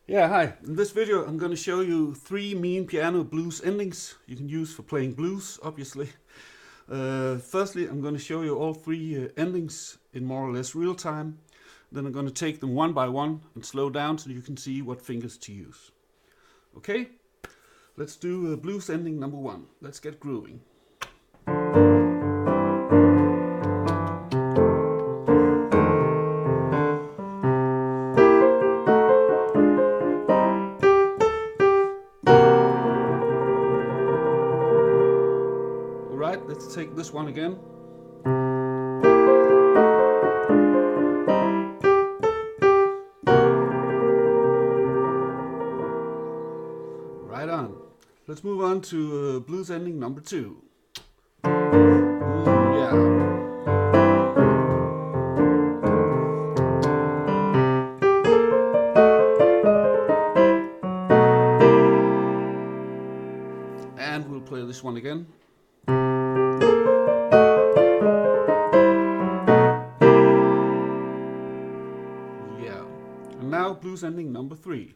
Yeah, hi. In this video I'm going to show you three mean piano blues endings you can use for playing blues, obviously. Firstly, I'm going to show you all three endings in more or less real time. Then I'm going to take them one by one and slow down so you can see what fingers to use. Okay, let's do blues ending number one. Let's get grooving. Alright, let's take this one again. Right on. Let's move on to blues ending number two. Yeah. And we'll play this one again. Yeah. And now blues ending number three.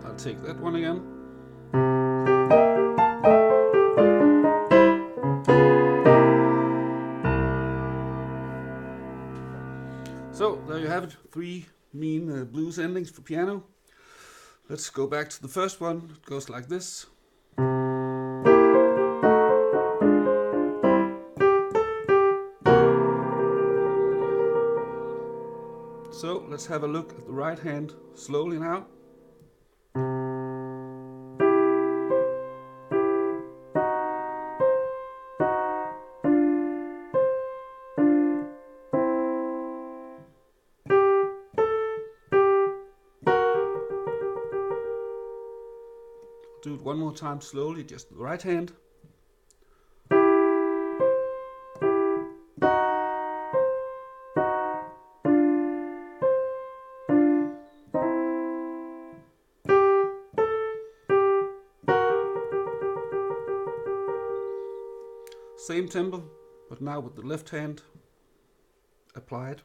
I'll take that one again. So there you have it, three mean blues endings for piano. Let's go back to the first one. It goes like this. So let's have a look at the right hand slowly now. Do it one more time slowly, just the right hand. Same tempo, but now with the left hand applied.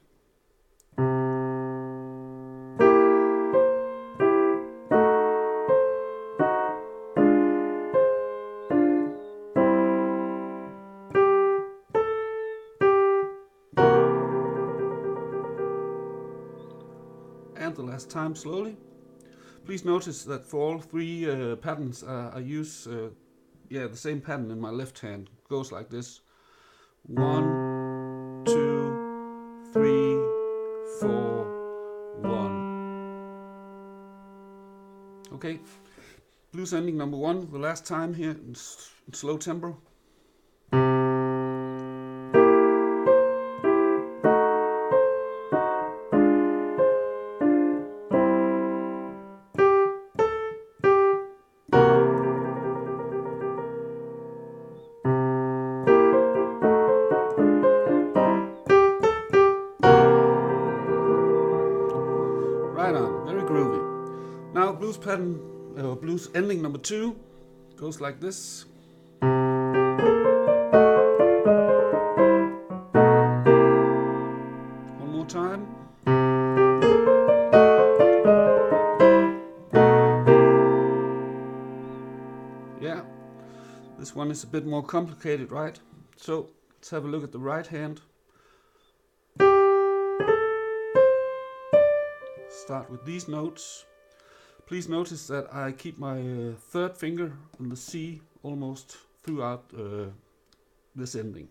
And the last time slowly. Please notice that for all three patterns I use the same pattern in my left hand. It goes like this. 1, 2, 3, 4, 1. Okay, blues ending number one, the last time here in slow tempo. Right on, very groovy. Now blues pattern, blues ending number two goes like this. One more time. Yeah, this one is a bit more complicated, right? So let's have a look at the right hand. Start with these notes. Please notice that I keep my third finger on the C almost throughout this ending.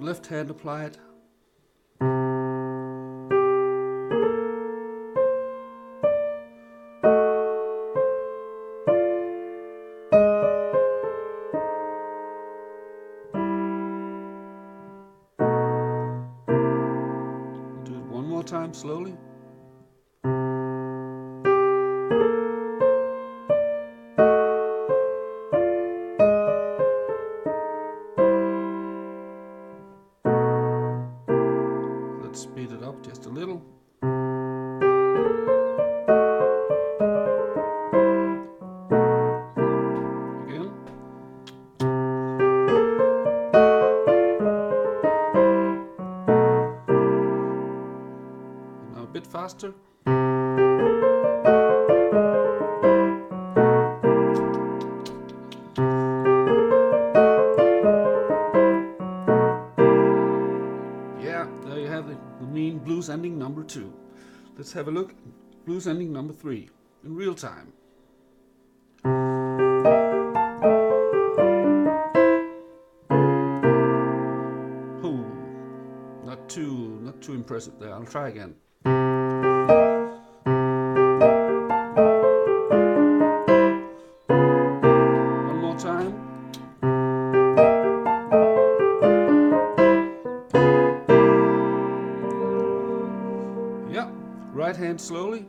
left hand applied. Do it one more time slowly. Let's speed it up just a little. Again. Now a bit faster. Yeah, there you have it, the mean blues ending number 2. Let's have a look at blues ending number 3 in real time. Oh, not too impressive there. I'll try again. One more time. Yeah, right hand slowly.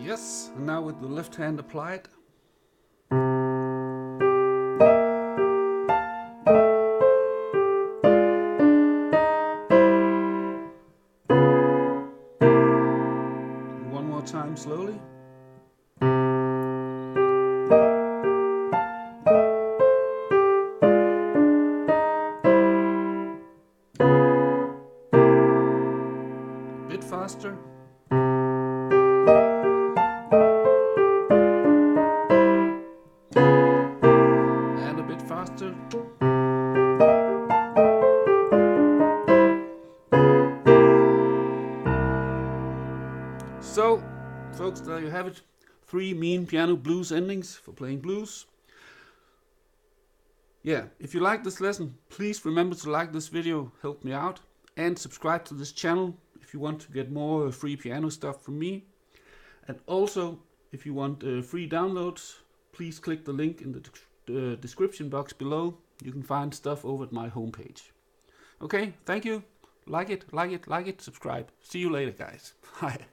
Yes, and now with the left hand applied. One more time slowly. A bit faster. And a bit faster. So, folks, there you have it. 3 mean piano blues endings for playing blues. Yeah, if you like this lesson, please remember to like this video, help me out, and subscribe to this channel if you want to get more free piano stuff from me. And also, if you want free downloads, please click the link in the description box below. You can find stuff over at my homepage. Okay, thank you. Like it, subscribe. See you later, guys. Bye.